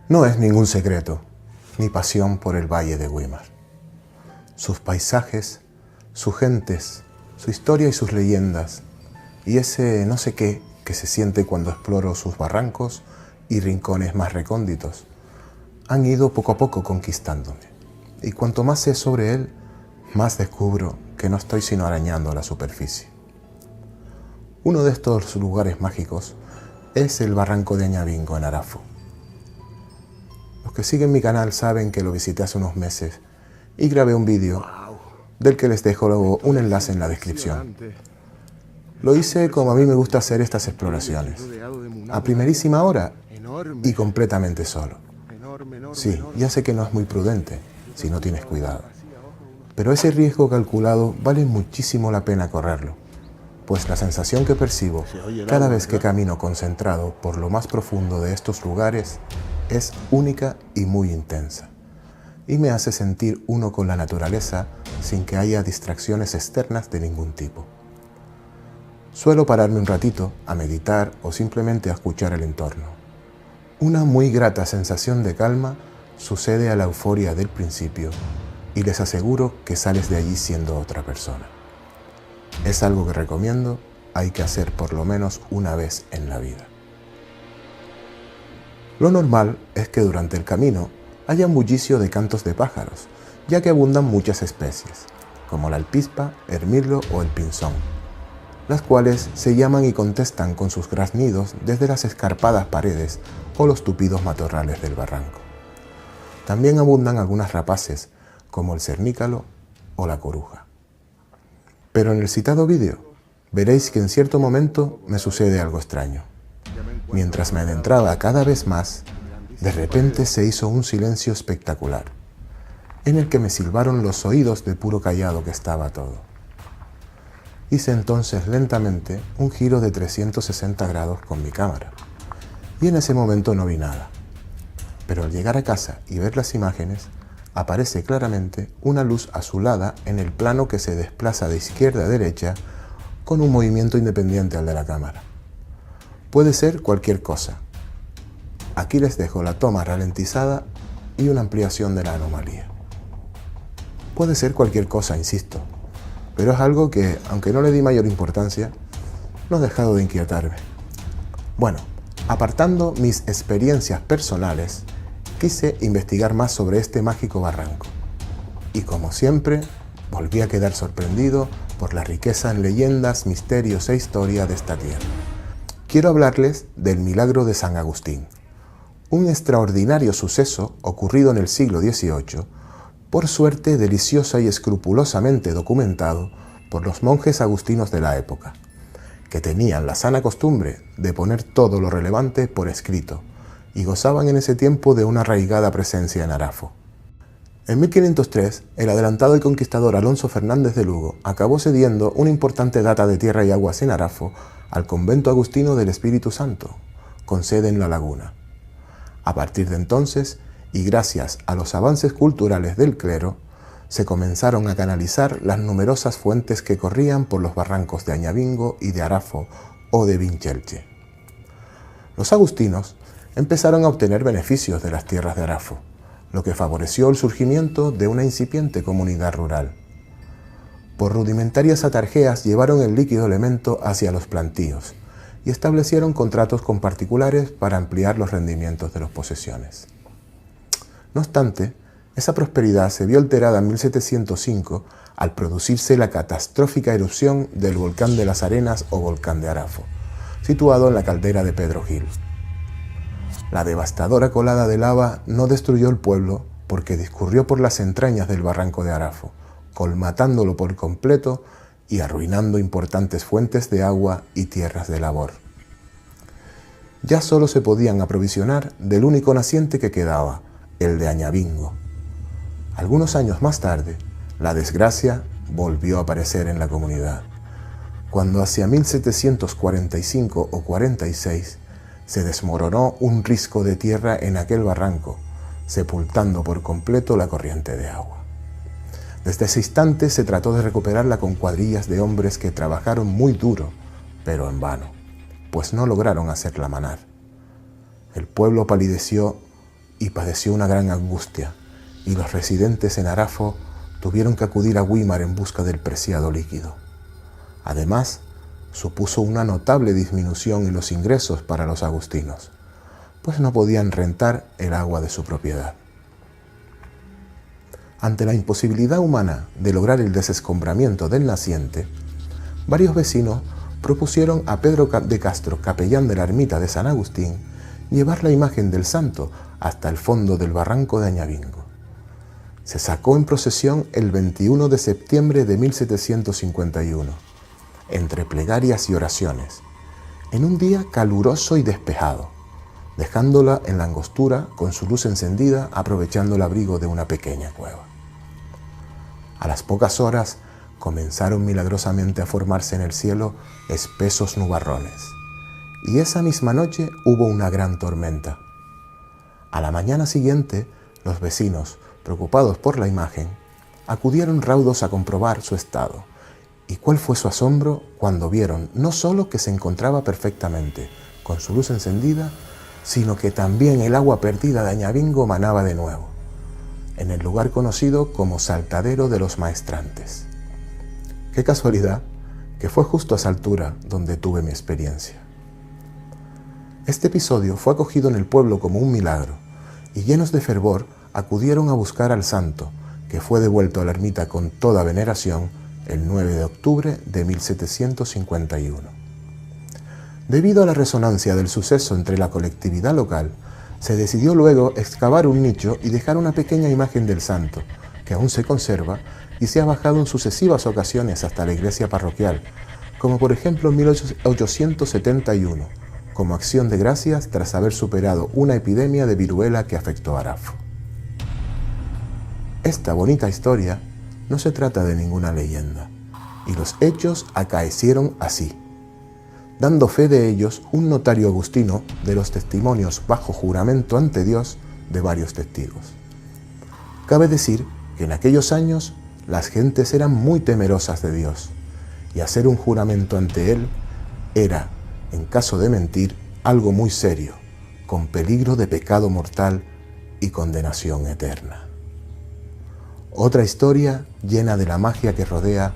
No es ningún secreto mi pasión por el Valle de Güímar. Sus paisajes, sus gentes, su historia y sus leyendas, y ese no sé qué que se siente cuando exploro sus barrancos y rincones más recónditos, han ido poco a poco conquistándome. Y cuanto más sé sobre él, más descubro que no estoy sino arañando la superficie. Uno de estos lugares mágicos es el barranco de Añabingo en Arafo. Los que siguen mi canal saben que lo visité hace unos meses y grabé un vídeo del que les dejo luego un enlace en la descripción. Lo hice como a mí me gusta hacer estas exploraciones, a primerísima hora y completamente solo. Sí, ya sé que no es muy prudente si no tienes cuidado, pero ese riesgo calculado vale muchísimo la pena correrlo, pues la sensación que percibo cada vez que camino concentrado por lo más profundo de estos lugares es única y muy intensa, y me hace sentir uno con la naturaleza sin que haya distracciones externas de ningún tipo. Suelo pararme un ratito a meditar o simplemente a escuchar el entorno. Una muy grata sensación de calma sucede a la euforia del principio y les aseguro que sales de allí siendo otra persona. Es algo que recomiendo, hay que hacer por lo menos una vez en la vida. Lo normal es que durante el camino haya un bullicio de cantos de pájaros, ya que abundan muchas especies, como la alpispa, el mirlo o el pinzón, las cuales se llaman y contestan con sus graznidos desde las escarpadas paredes o los tupidos matorrales del barranco. También abundan algunas rapaces, como el cernícalo o la coruja. Pero en el citado vídeo veréis que en cierto momento me sucede algo extraño. Mientras me adentraba cada vez más, de repente se hizo un silencio espectacular, en el que me silbaron los oídos de puro callado que estaba todo. Hice entonces lentamente un giro de 360 grados con mi cámara, y en ese momento no vi nada. Pero al llegar a casa y ver las imágenes, aparece claramente una luz azulada en el plano que se desplaza de izquierda a derecha con un movimiento independiente al de la cámara. Puede ser cualquier cosa. Aquí les dejo la toma ralentizada y una ampliación de la anomalía. Puede ser cualquier cosa, insisto, pero es algo que, aunque no le di mayor importancia, no ha dejado de inquietarme. Bueno, apartando mis experiencias personales, quise investigar más sobre este mágico barranco. Y como siempre, volví a quedar sorprendido por la riqueza en leyendas, misterios e historia de esta tierra. Quiero hablarles del milagro de San Agustín, un extraordinario suceso ocurrido en el siglo XVIII, por suerte deliciosa y escrupulosamente documentado por los monjes agustinos de la época, que tenían la sana costumbre de poner todo lo relevante por escrito y gozaban en ese tiempo de una arraigada presencia en Arafo. En 1503, el adelantado y conquistador Alonso Fernández de Lugo acabó cediendo una importante data de tierra y aguas en Arafo al convento agustino del Espíritu Santo, con sede en La Laguna. A partir de entonces, y gracias a los avances culturales del clero, se comenzaron a canalizar las numerosas fuentes que corrían por los barrancos de Añabingo y de Arafo o de Vinchelche. Los agustinos empezaron a obtener beneficios de las tierras de Arafo, lo que favoreció el surgimiento de una incipiente comunidad rural. Por rudimentarias atarjeas llevaron el líquido elemento hacia los plantíos y establecieron contratos con particulares para ampliar los rendimientos de las posesiones. No obstante, esa prosperidad se vio alterada en 1705 al producirse la catastrófica erupción del volcán de las Arenas o volcán de Arafo, situado en la caldera de Pedro Gil. La devastadora colada de lava no destruyó el pueblo porque discurrió por las entrañas del barranco de Arafo, colmatándolo por completo y arruinando importantes fuentes de agua y tierras de labor. Ya solo se podían aprovisionar del único naciente que quedaba, el de Añabingo. Algunos años más tarde, la desgracia volvió a aparecer en la comunidad, cuando hacia 1745 o 46 se desmoronó un risco de tierra en aquel barranco, sepultando por completo la corriente de agua. Desde ese instante se trató de recuperarla con cuadrillas de hombres que trabajaron muy duro, pero en vano, pues no lograron hacerla manar. El pueblo palideció y padeció una gran angustia, y los residentes en Arafo tuvieron que acudir a Güímar en busca del preciado líquido. Además, supuso una notable disminución en los ingresos para los agustinos, pues no podían rentar el agua de su propiedad. Ante la imposibilidad humana de lograr el desescombramiento del naciente, varios vecinos propusieron a Pedro de Castro, capellán de la ermita de San Agustín, llevar la imagen del santo hasta el fondo del barranco de Añabingo. Se sacó en procesión el 21 de septiembre de 1751, entre plegarias y oraciones, en un día caluroso y despejado, dejándola en la angostura con su luz encendida, aprovechando el abrigo de una pequeña cueva. A las pocas horas comenzaron milagrosamente a formarse en el cielo espesos nubarrones, y esa misma noche hubo una gran tormenta. A la mañana siguiente, los vecinos, preocupados por la imagen, acudieron raudos a comprobar su estado. ¿Y cuál fue su asombro cuando vieron no solo que se encontraba perfectamente, con su luz encendida, sino que también el agua perdida de Añabingo manaba de nuevo, en el lugar conocido como Saltadero de los Maestrantes? Qué casualidad que fue justo a esa altura donde tuve mi experiencia. Este episodio fue acogido en el pueblo como un milagro, y llenos de fervor acudieron a buscar al santo, que fue devuelto a la ermita con toda veneración el 9 de octubre de 1751. Debido a la resonancia del suceso entre la colectividad local, se decidió luego excavar un nicho y dejar una pequeña imagen del santo, que aún se conserva y se ha bajado en sucesivas ocasiones hasta la iglesia parroquial, como por ejemplo en 1871, como acción de gracias tras haber superado una epidemia de viruela que afectó a Arafo. Esta bonita historia no se trata de ninguna leyenda, y los hechos acaecieron así, dando fe de ellos un notario agustino de los testimonios bajo juramento ante Dios de varios testigos. Cabe decir que en aquellos años las gentes eran muy temerosas de Dios, y hacer un juramento ante Él era, en caso de mentir, algo muy serio, con peligro de pecado mortal y condenación eterna. Otra historia llena de la magia que rodea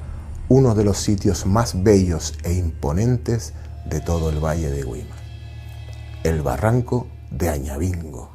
uno de los sitios más bellos e imponentes de todo el valle de Güímar, el barranco de Añabingo.